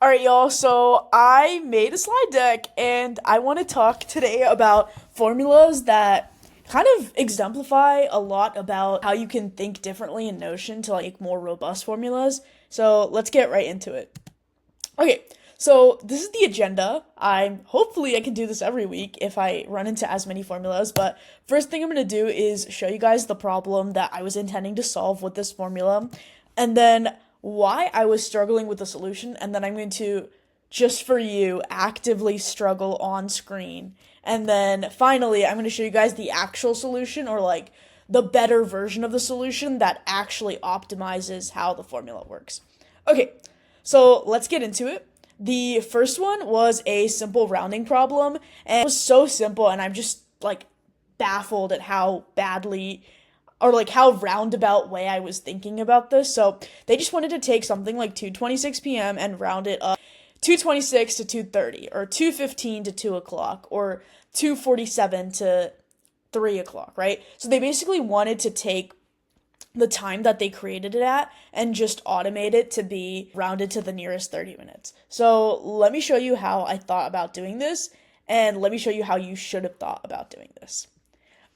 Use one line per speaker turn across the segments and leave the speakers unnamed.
Alright, y'all, so I made a slide deck and I want to talk today about formulas that kind of exemplify a lot about how you can think differently in Notion to like more robust formulas. So let's get right into it. Okay, so this is the agenda. Hopefully I can do this every week if I run into as many formulas, but first thing I'm going to do is show you guys the problem that I was intending to solve with this formula, and then why I was struggling with the solution, and then I'm going to, just for you, actively struggle on screen. And then finally, I'm going to show you guys the actual solution, or like the better version of the solution that actually optimizes how the formula works. Okay, so let's get into it. The first one was a simple rounding problem, and it was so simple, and I'm just like baffled at how badly or like how roundabout way I was thinking about this. So they just wanted to take something like 2:26 p.m. and round it up 2:26 to 2:30, or 2:15 to 2 o'clock, or 2:47 to 3 o'clock, right? So they basically wanted to take the time that they created it at and just automate it to be rounded to the nearest 30 minutes. So let me show you how I thought about doing this, and let me show you how you should have thought about doing this.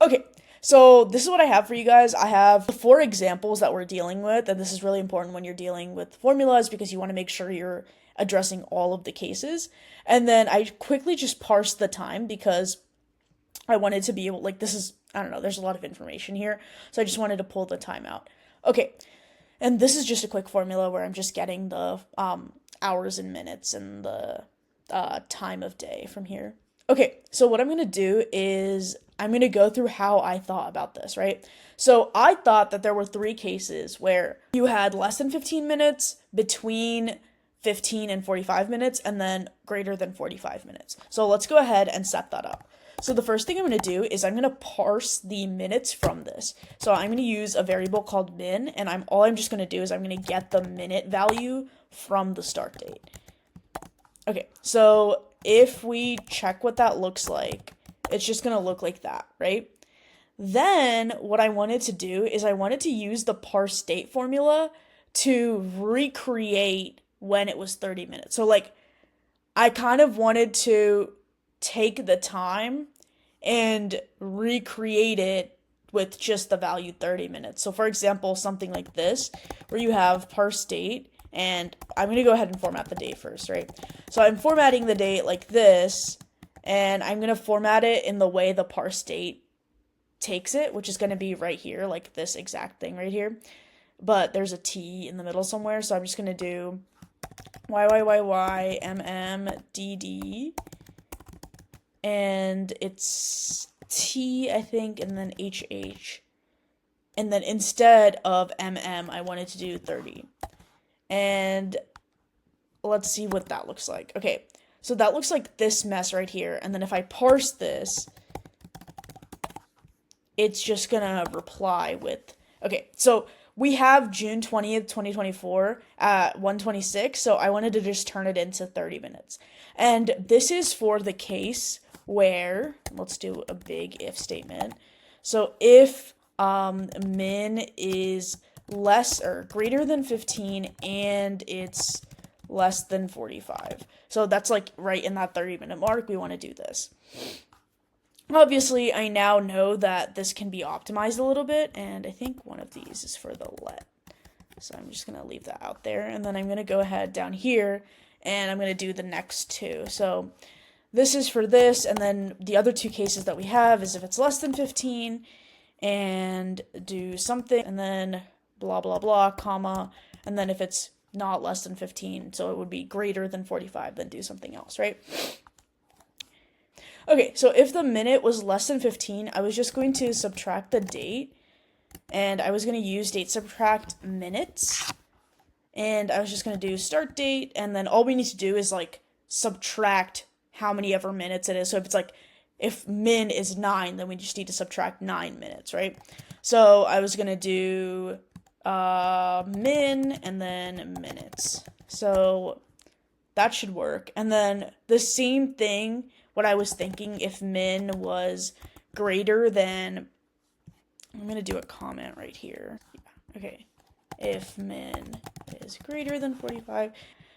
Okay, so this is what I have for you guys. I have the four examples that we're dealing with, and this is really important when you're dealing with formulas because you want to make sure you're addressing all of the cases. And then I quickly just parsed the time because I wanted to be able, like, this is, I don't know, there's a lot of information here, so I just wanted to pull the time out. Okay, and this is just a quick formula where I'm just getting the hours and minutes and the time of day from here. Okay, so what I'm going to do is I'm going to go through how I thought about this, right? So I thought that there were three cases where you had less than 15 minutes, between 15 and 45 minutes, and then greater than 45 minutes. So let's go ahead and set that up. So the first thing I'm going to do is I'm going to parse the minutes from this. So I'm going to use a variable called min, and I'm just going to do is I'm going to get the minute value from the start date. Okay, so if we check what that looks like, it's just going to look like that, right? Then what I wanted to do is I wanted to use the parse date formula to recreate when it was 30 minutes. So like I kind of wanted to take the time and recreate it with just the value 30 minutes. So for example, something like this, where you have parse date, and I'm going to go ahead and format the date first, right? So I'm formatting the date like this, and I'm going to format it in the way the parse date takes it, which is going to be right here, like this exact thing right here. But there's a T in the middle somewhere, so I'm just going to do YYYYMMDD, and it's T, I think, and then HH. And then instead of MM, I wanted to do 30. And let's see what that looks like. Okay, so that looks like this mess right here. And then if I parse this, it's just gonna reply with, okay, so we have June 20th, 2024 at 1:26, so I wanted to just turn it into 30 minutes. And this is for the case where, let's do a big if statement. So if min is less or greater than 15 and it's less than 45. So that's like right in that 30-minute mark, we want to do this. Obviously, I now know that this can be optimized a little bit, and I think one of these is for the let. So I'm just going to leave that out there, and then I'm going to go ahead down here, and I'm going to do the next two. So this is for this, and then the other two cases that we have is if it's less than 15, and do something, and then blah, blah, blah, comma, and then if it's not less than 15, so it would be greater than 45, then do something else, right? Okay, so if the minute was less than 15, I was just going to subtract the date, and I was going to use date subtract minutes, and I was just going to do start date, and then all we need to do is like subtract how many ever minutes it is. So if it's like, if min is 9, then we just need to subtract 9 minutes, right? So I was going to do min and then minutes. So that should work. And then the same thing, what I was thinking, if min was greater than, I'm going to do a comment right here. Yeah, okay. If min is greater than 45,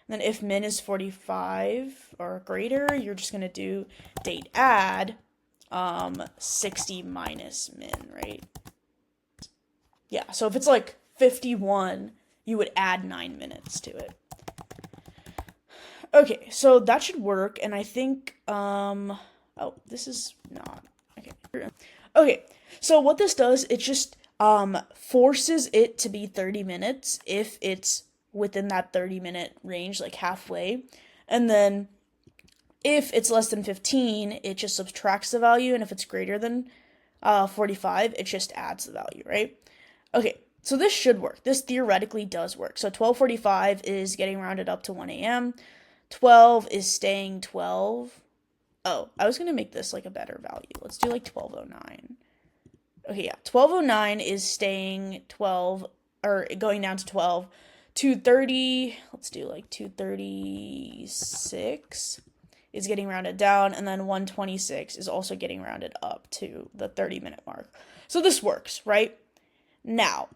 then if min is 45 or greater, you're just going to do date add 60 minus min, right? Yeah, so if it's like 51, you would add 9 minutes to it. Okay, so that should work, and I think, oh, this is not, okay. Okay, so what this does, it just, forces it to be 30 minutes if it's within that 30-minute range, like halfway, and then if it's less than 15, it just subtracts the value, and if it's greater than 45, it just adds the value, right? Okay, so this should work. This theoretically does work. So 12:45 is getting rounded up to 1 a.m., 12 is staying 12. Oh, I was going to make this like a better value. Let's do like 12:09. Okay, yeah. 12:09 is staying 12, or going down to 12. 2:30, let's do like 2:36 is getting rounded down, and then 1:26 is also getting rounded up to the 30-minute mark. So this works, right? Now,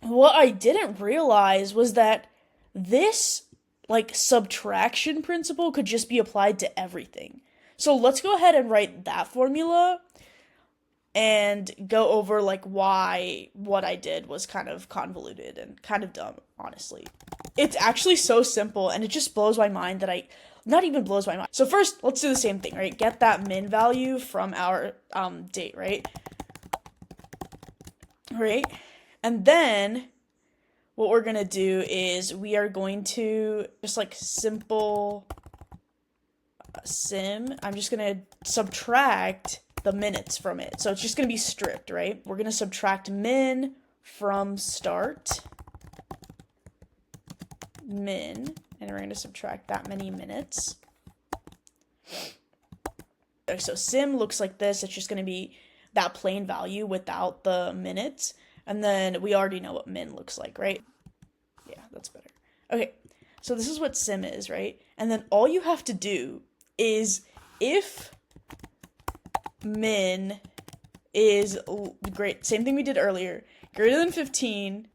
what I didn't realize was that this like subtraction principle could just be applied to everything. So let's go ahead and write that formula and go over like why what I did was kind of convoluted and kind of dumb, honestly. It's actually so simple, and it just blows my mind that not even blows my mind. So first, let's do the same thing, right? Get that min value from our date, right? Right? And then what we're going to do is we are going to just like simple sim. I'm just going to subtract the minutes from it. So it's just going to be stripped, right? We're going to subtract min from start, min, and we're going to subtract that many minutes. So sim looks like this. It's just going to be that plain value without the minutes. And then we already know what min looks like, right? Yeah, that's better. Okay, so this is what sim is, right? And then all you have to do is if min is great, same thing we did earlier, greater than 15,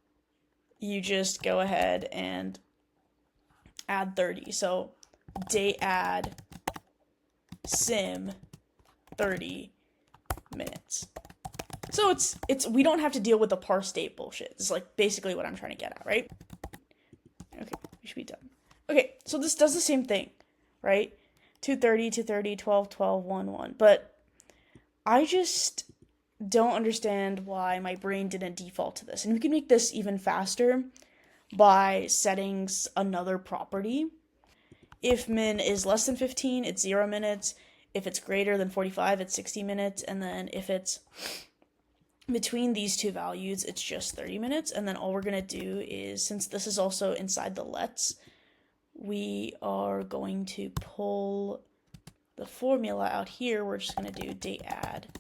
you just go ahead and add 30. So date add sim 30 minutes. So it's we don't have to deal with the parse date bullshit. It's like basically what I'm trying to get at, right? Okay, we should be done. Okay, so this does the same thing, right? 2:30, 2:30, 12, 12, 1, 1. But I just don't understand why my brain didn't default to this. And we can make this even faster by setting another property. If min is less than 15, it's 0 minutes. If it's greater than 45, it's 60 minutes. And then if it's between these two values, it's just 30 minutes. And then all we're going to do is, since this is also inside the lets, we are going to pull the formula out here. We're just going to do date add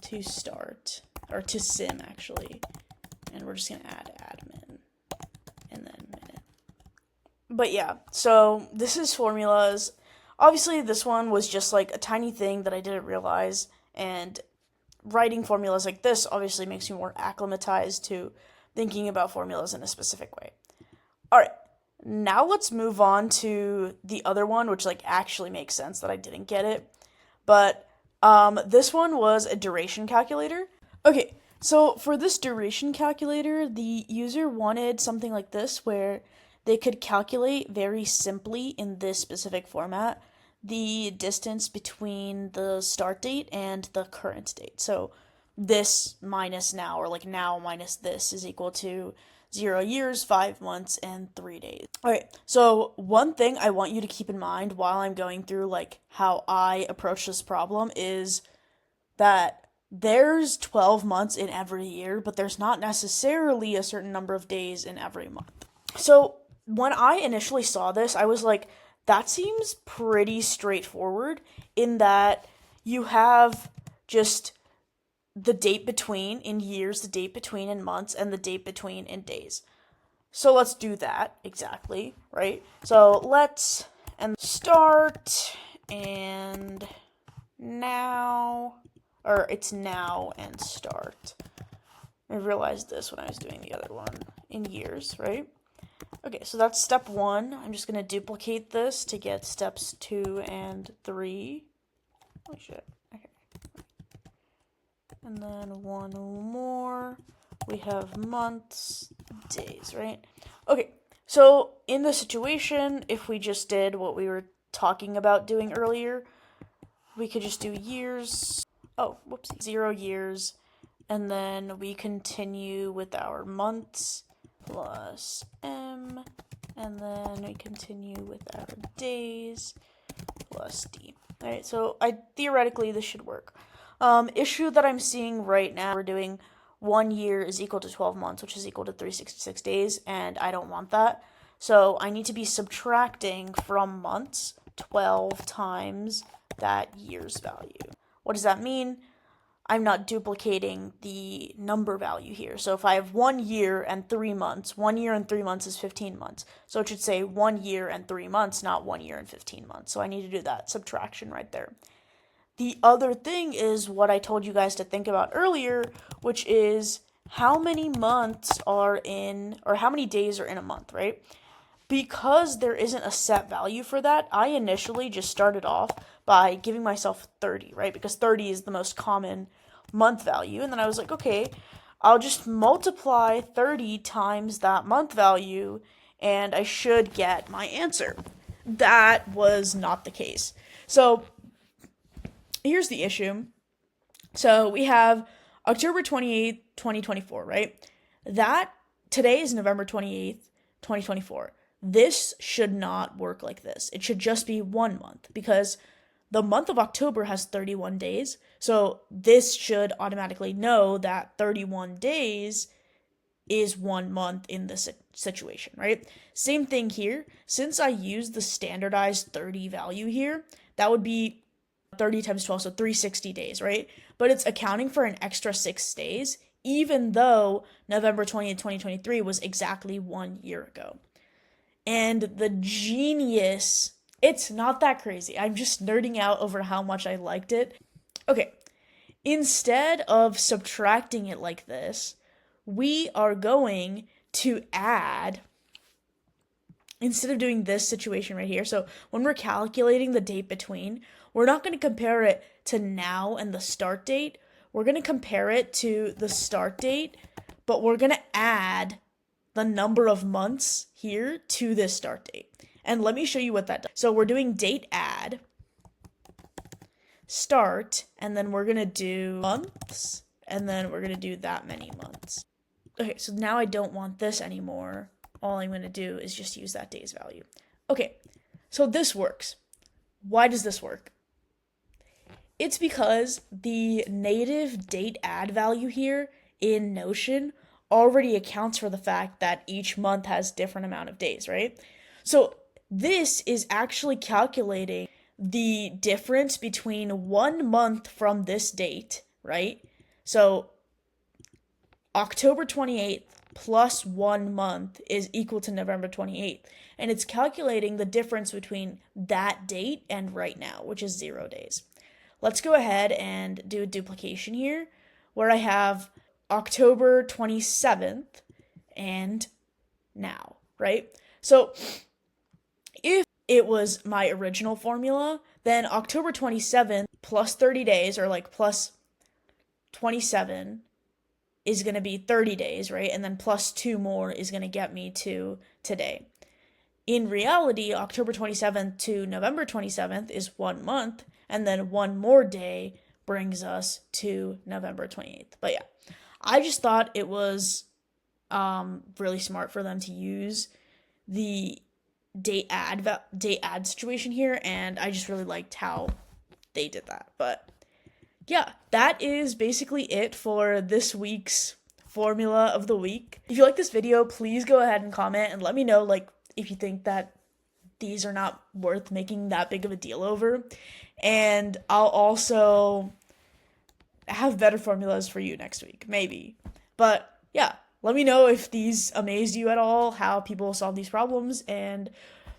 to start, or to sim actually. And we're just going to add admin and then minute. But yeah, so this is formulas. Obviously, this one was just like a tiny thing that I didn't realize, and writing formulas like this obviously makes me more acclimatized to thinking about formulas in a specific way. All right, now let's move on to the other one, which like actually makes sense that I didn't get it. But this one was a duration calculator. Okay, so for this duration calculator, the user wanted something like this where they could calculate very simply in this specific format the distance between the start date and the current date. So this minus now, or like now minus this, is equal to 0 years, 5 months, and 3 days. All right, so one thing I want you to keep in mind while I'm going through like how I approach this problem is that there's 12 months in every year, but there's not necessarily a certain number of days in every month. So when I initially saw this, I was like, that seems pretty straightforward in that you have just the date between in years, the date between in months, and the date between in days. So let's do that exactly, right? So let's start and now, or it's now and start. I realized this when I was doing the other one in years, right? Okay, so that's step 1. I'm just going to duplicate this to get steps 2 and 3. Oh, shit. Okay. And then one more. We have months, days, right? Okay, so in the situation, if we just did what we were talking about doing earlier, we could just do years. Oh, whoopsie. 0 years. And then we continue with our months plus M. And then we continue with our days plus D. All right, so theoretically this should work. Issue that I'm seeing right now, we're doing 1 year is equal to 12 months, which is equal to 366 days, and I don't want that. So I need to be subtracting from months 12 times that year's value. What does that mean? I'm not duplicating the number value here. So if I have 1 year and 3 months, 1 year and 3 months is 15 months. So it should say 1 year and 3 months, not 1 year and 15 months. So I need to do that subtraction right there. The other thing is what I told you guys to think about earlier, which is how many months are in, or how many days are in a month, right? Because there isn't a set value for that, I initially just started off by giving myself 30, right? Because 30 is the most common month value. And then I was like, okay, I'll just multiply 30 times that month value and I should get my answer. That was not the case. So here's the issue. So we have October 28th, 2024, right? Today is November 28th, 2024. This should not work like this. It should just be 1 month because the month of October has 31 days. So this should automatically know that 31 days is 1 month in this situation, right? Same thing here. Since I used the standardized 30 value here, that would be 30 times 12, so 360 days, right? But it's accounting for an extra 6 days, even though November 20th, 2023 was exactly 1 year ago. And the genius, it's not that crazy. I'm just nerding out over how much I liked it. Okay, instead of subtracting it like this, we are going to add, instead of doing this situation right here, so when we're calculating the date between, we're not going to compare it to now and the start date. We're going to compare it to the start date, but we're going to add the number of months here to this start date. And let me show you what that does. So we're doing date add, start, and then we're going to do months, and then we're going to do that many months. Okay, so now I don't want this anymore. All I'm going to do is just use that day's value. Okay, so this works. Why does this work? It's because the native date add value here in Notion already accounts for the fact that each month has different amount of days, right? So this is actually calculating the difference between 1 month from this date, right? So October 28th plus 1 month is equal to November 28th. And it's calculating the difference between that date and right now, which is 0 days. Let's go ahead and do a duplication here, where I have October 27th and now, right? So if it was my original formula, then October 27th plus 30 days, or like plus 27, is going to be 30 days, right? And then plus 2 more is going to get me to today. In reality, October 27th to November 27th is 1 month, and then 1 more day brings us to November 28th. But yeah, I just thought it was really smart for them to use the date add situation here, and I just really liked how they did that. But yeah, that is basically it for this week's formula of the week. If you like this video, please go ahead and comment and let me know, like, if you think that these are not worth making that big of a deal over. And I'll also have better formulas for you next week, maybe. But yeah, let me know if these amazed you at all, how people solve these problems, and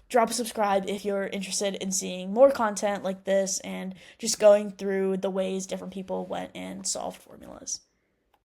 drop a subscribe if you're interested in seeing more content like this and just going through the ways different people went and solved formulas.